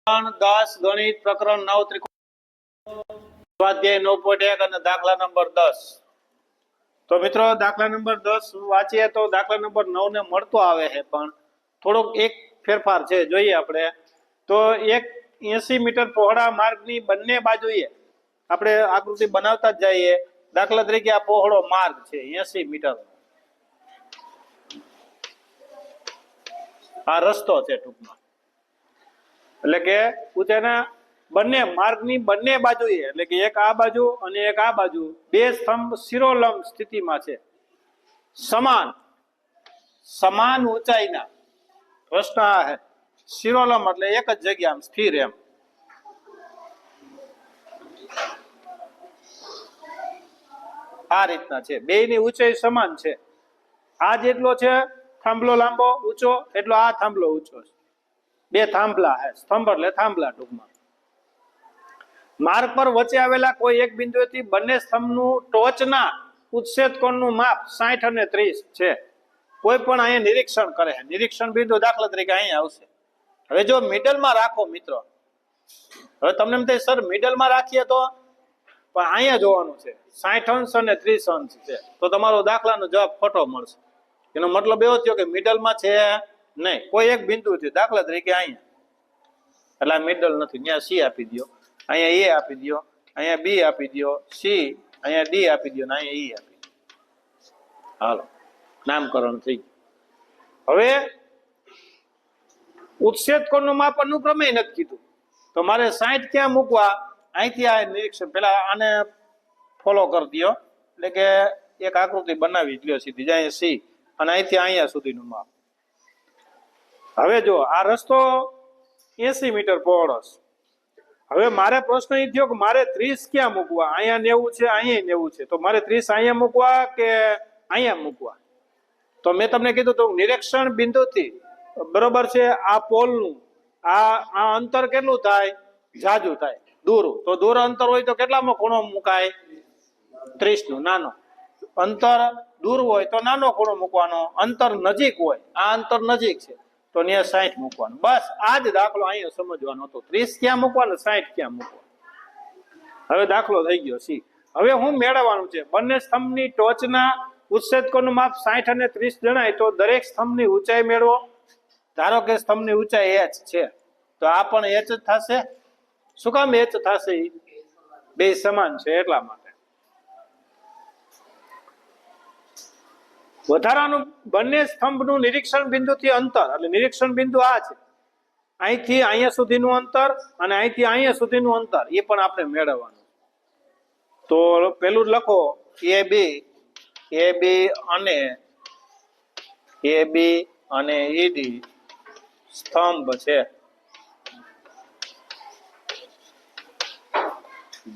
10 ગણિત પ્રકરણ 9 ત્રિકોણ સ્વાધ્યાય 9.1 અને દાખલા નંબર 10. તો મિત્રો દાખલા નંબર 10 વાંચીએ તો દાખલા નંબર 9 ને મળતો આવે છે, પણ થોડોક એક ફેરફાર છે, જોઈએ આપણે. તો એક 80 મીટર પહોળા માર્ગની બંને બાજુએ આપણે આકૃતિ બનાવતા જ જઈએ. દાખલા તરીકે આ પહોળો માર્ગ છે 80 મીટર, આ રસ્તો છે ટૂંકમાં. એટલે કે પૂછેના બંને માર્ગની બંને બાજુએ, એટલે કે એક આ બાજુ અને એક આ બાજુ, બે સ્તંભ શિરોલંબ સ્થિતિમાં છે, સમાન ઊંચાઈના. પ્રશ્ન આ છે શિરોલંબ એટલે એક જ જગ્યામાં સ્થિર એમ. આ રીતના છે, બેયની ઊંચાઈ સમાન છે. આ જેટલો છે થાંભલો લાંબો ઊંચો, એટલો આ થાંભલો ઊંચો છે. બે થાંભલા છે, સ્તંભ એટલે થાંભલા ટૂંકમાં. માર્ગ પર વચ્ચે આવેલા કોઈ એક બિંદુએથી બંને સ્તંભનું ટોચના ઉચ્છેદ કોણનું માપ 60 અને 30 છે. કોઈ પણ અહીંયા નિરીક્ષણ કરે, નિરીક્ષણ બિંદુ દાખલા તરીકે અહીંયા આવશે. હવે જો મિડલમાં રાખો મિત્રો, હવે તમને એમ થાય સર મિડલમાં રાખીએ તો, પણ અહીંયા જોવાનું છે 60 અંશ અને 30 અંશ છે, તો તમારો દાખલાનો જવાબ ખોટો મળશે. એનો મતલબ એવો થયો કે મિડલમાં છે નહીં, કોઈ એક બિંદુથી, દાખલા તરીકે અહીંયા, એટલે મિડલ નથી, ત્યાં સી આપી દો, અહીંયા એ આપી દો, અહીંયા બી આપી દો, સી, અહીંયા ડી આપી દો, અહીંયા ઈ આપી દો. હાલો, નામકરણ થઈ ગયું. હવે ઉચ્છેદ કોણનું માપ અનુક્રમે નથી કીધું, તો મારે 60 ક્યાં મૂકવા? અહીંથી આ નિરીક્ષણ પેલા આને ફોલો કરી દો, એટલે કે એક આકૃતિ બનાવી લ્યો સીધી, જાય સી અને અહીંથી અહીંયા સુધીનું માપ. હવે જો આ રસ્તો 80 મીટર પહોળો છે. હવે મારે પ્રશ્ન એ થયો કે મારે 30 ક્યાં મૂકવા? અહીંયા 90 છે, અહીંયા 90 છે, તો મારે 30 અહીંયા મૂકવા કે અહીંયા મૂકવા? તો મેં તમને કીધું તો નિરીક્ષણ બિંદુથી બરોબર છે આ પોલનું આ અંતર કેટલું થાય? જાજુ થાય, દૂર. તો દૂર અંતર હોય તો કેટલામાં ખૂણો મુકાય? 30 નું. નાનો અંતર દૂર હોય તો નાનો ખૂણો મૂકવાનો, અંતર નજીક હોય, આ અંતર નજીક છે તો ત્યાં 60 મૂકવાનું. બસ આ જ દાખલો અહીંયા સમજવાનો હતો. 30 ક્યાં મૂકવાનો, 60 ક્યાં મૂકવાનો. હવે દાખલો થઈ ગયો સી. હવે હું મેળવવાનું છે બંને સ્તંભની ટોચના ઉચ્છેદ કોણનું માપ 60 અને 30 જણાય તો દરેક સ્તંભની ઊંચાઈ મેળવો. ધારો કે સ્તંભની ઊંચાઈ h છે, તો આ પણ h જ થશે. શું કામ h થશે? બે સમાન છે એટલા માટે. વધારાનું બંને સ્તંભનું નિરીક્ષણ બિંદુથી અંતર, એટલે નિરીક્ષણ બિંદુ આ છે, અહીંથી અહીંયા સુધીનું અંતર અને અહીંથી અહીંયા સુધીનું અંતર, એ પણ આપણે મેળવવાનું. તો પેલું લખો એ બી અને ઈડી સ્તંભ છે.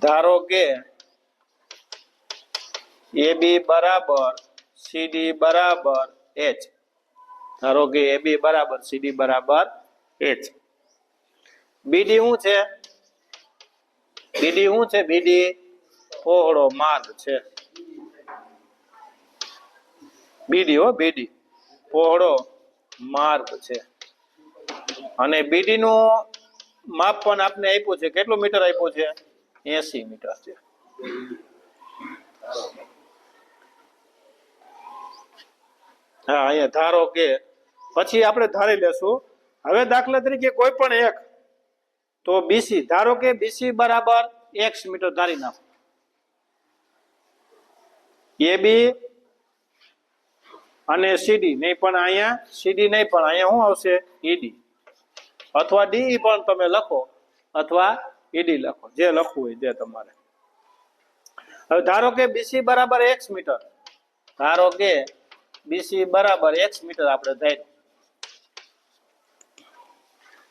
ધારો કે એ બી બરાબર સીડી બરાબર એચ. ધારો કે એ બી બરાબર સીડી બરાબર એચ. બીડી શું છે? બીડી પહોળો માર્ગ છે. બીડી પહોળો માર્ગ છે. અને બીડી નું માપ પણ આપને આપ્યું છે. કેટલું મીટર આપ્યું છે? 80 મીટર છે. હા, અહીંયા ધારો કે, પછી આપણે ધારી લેશું. હવે દાખલા તરીકે કોઈ પણ એક, તો બીસી, ધારો કે બીસી બરાબર x મીટર ધારી નાખો. એ બી અને સીડી નહીં, પણ અહીંયા સીડી નહીં, પણ અહીંયા શું આવશે? ઈડી અથવા ડી પણ તમે લખો, અથવા ઈડી લખો, જે લખવું હોય તે તમારે. હવે ધારો કે બીસી બરાબર x મીટર, ધારો કે બીસી બરાબર x મીટર આપણે ધાર્યું,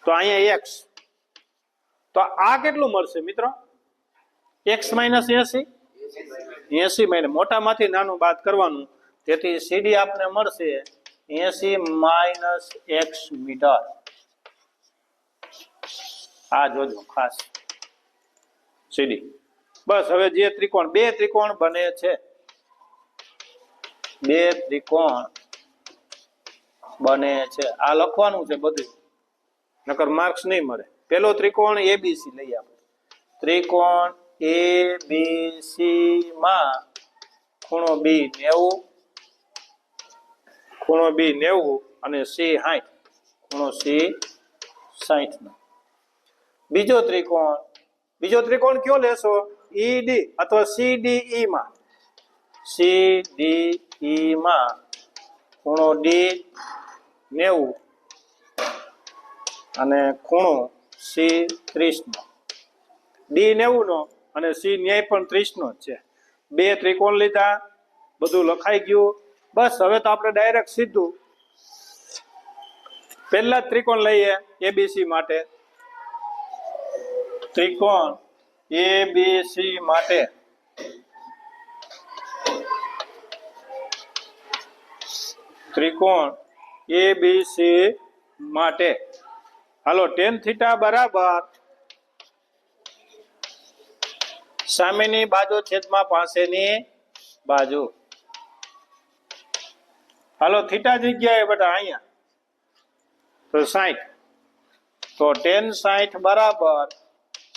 તો અહીંયા x, તો આ કેટલું મળશે મિત્રો? x માઇનસ 80 માઇનસ, મોટામાંથી નાનું બાદ કરવાનું, તેથી સીડી આપને મળશે 80 માઇનસ x મીટર. આ જોજો ખાસ સીડી. બસ હવે જે ત્રિકોણ, બે ત્રિકોણ બને છે, બે ત્રિકોણ બને છે, આ લખવાનું છે બધું, નકર માર્ક્સ નહીં મળે. પેલો ત્રિકોણ એબીસી લઈએ આપણે. ત્રિકોણ એબીસી માં ખૂણો બી 90, ખૂણો બી 90 અને સી 60, ખૂણો સી 60 નો. બીજો ત્રિકોણ કયો લેશો? ઈડી અથવા સીડીઈ માં. સીડીઈ માં ખૂણો ડી 90 અને ખૂણો સી 30 નો. ડી 90 નો અને સી ન્યાય પણ 30 નો જ છે. બે ત્રિકોણ લીધા, બધું લખાઈ ગયું. બસ હવે તો આપણે ડાયરેક્ટ સીધું પહેલા ત્રિકોણ લઈએ એબીસી માટે. ત્રિકોણ એબીસી માટે હાલો tan થીટા બરાબર સામેની બાજુ છેદમાં પાસેની બાજુ. હાલો થીટા જગ્યાએ બેટા અહીંયા તો 60, તો tan 60 બરાબર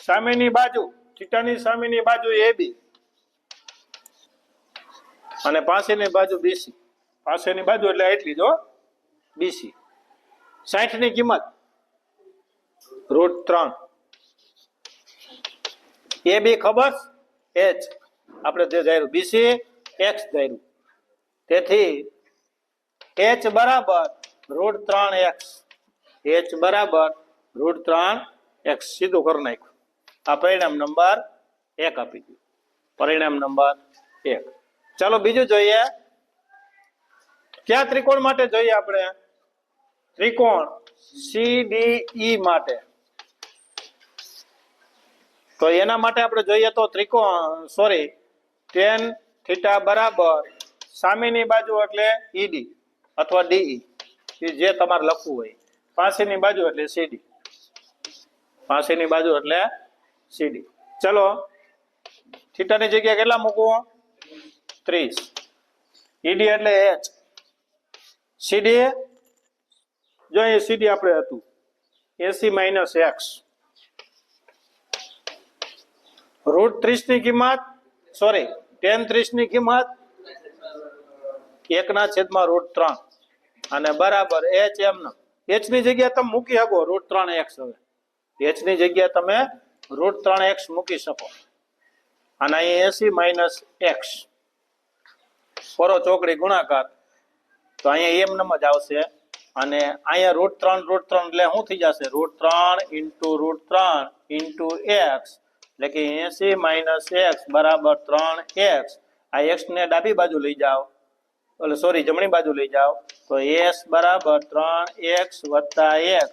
સામેની બાજુ, થીટાની સામેની બાજુ એબી અને પાસેની બાજુ બીસી. પાસેની બાજુ એટલે એટલી જો બીસી. 60 ની કિંમત √3. એબી ખબર h આપણે જે ધાર્યું, બીસી x ધાર્યું, તેથી h બરાબર √3x. h બરાબર √3x સીધું કરી નાખ્યું. આ પરિણામ નંબર 1 આપી દીધું. પરિણામ નંબર 1. ચાલો બીજું જોઈએ. કયા ત્રિકોણ માટે જોઈએ આપણે? ત્રિકોણ સીડીઈ માટે. તો એના માટે આપણે જોઈએ તો tan થીટા બરાબર સામેની બાજુ એટલે ઈડી અથવા ડીઈ, જે તમારે લખવું હોય. પાસેની બાજુ એટલે સીડી. પાસેની બાજુ એટલે સીડી. ચલો થીટાની જગ્યાએ કેટલા મૂકવું? 30. ઈડી એટલે h. સીડી જો અહીં સીડી આપણે હતું 80 - x. √30 ની કિંમત tan 30 ની કિંમત 1/√3 અને બરાબર h એમનો. h ની જગ્યાએ તમે મૂકી શકો √3x. હવે h ની જગ્યાએ તમે √3x મૂકી શકો. અને અહીં 80 - x પરો ચોકડી ગુણાકાર, તો અહીંયા એમ જ આવશે. અને અહીંયા √3 એટલે શું થઈ જશે? √3 × √3 × x એટલે કે 80 - x બરાબર 3x. આ x ને ડાબી બાજુ લઈ જાઓ, જમણી બાજુ લઈ જાઓ, તો s બરાબર 3x + x.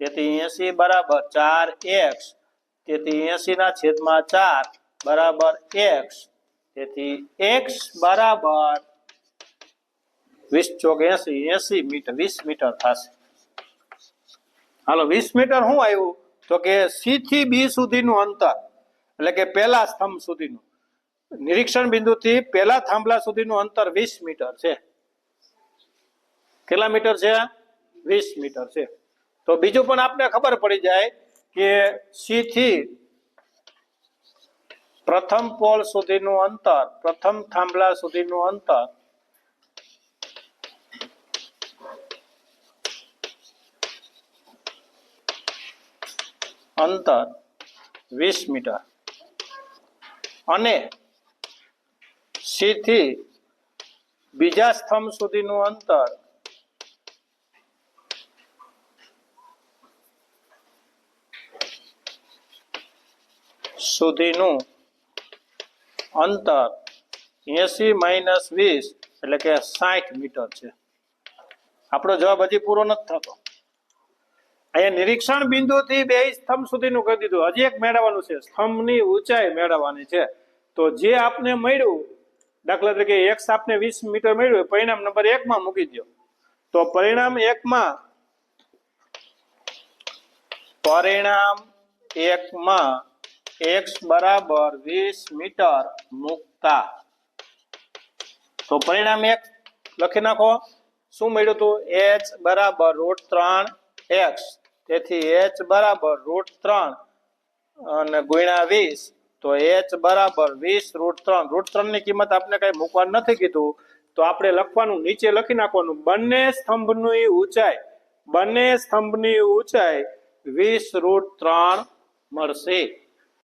તેથી 80 બરાબર 4x. તેથી 80/4 બરાબર x. તેથી x બરાબર 20 ચોક 80, 80 મીટર, 20 મીટર થશે. હાલો 20 મીટર શું આવ્યું? તો કે સી થી બી સુધીનું અંતર, એટલે કે પહેલા સ્તંભ સુધીનું, નિરીક્ષણ બિંદુથી પહેલા થાંભલા સુધીનું અંતર 20 મીટર છે. કેટલા મીટર છે? 20 મીટર છે. તો બીજું પણ આપને ખબર પડી જાય કે સી થી પ્રથમ પોલ સુધીનું અંતર, પ્રથમ થાંભલા સુધીનું અંતર અંતર 20 મીટર અને સી થી બીજા સ્તંભ સુધીનું અંતર અંતર 80 - 20 એટલે કે 60 મીટર છે. આપણો જવાબ હજી પૂરો નથી થતો. અહીંયા નિરીક્ષણ બિંદુથી બે સ્તંભ સુધીનું કહી દીધું. હજી એક મેળવવાનું છે, સ્તંભની ઊંચાઈ મેળવવાની છે. તો જે આપને મળ્યું, દાખલા તરીકે x આપને 20 મીટર મળ્યું, પરિણામ નંબર 1 માં મૂકી દો. તો પરિણામ 1 માં x બરાબર 20 મીટર મૂકતા, તો પરિણામ 1 લખી નાખો. શું મળ્યું હતું? h બરાબર √3x. તેથી h બરાબર √3 અને ગુણ્યા 20, તો h બરાબર 20 √3. √3 ની કિંમત આપણે કઈ મૂકવાનું નથી કીધું, તો આપણે લખવાનું, નીચે લખી નાખવાનું બંને સ્તંભની ઊંચાઈ 20 √3 મળશે.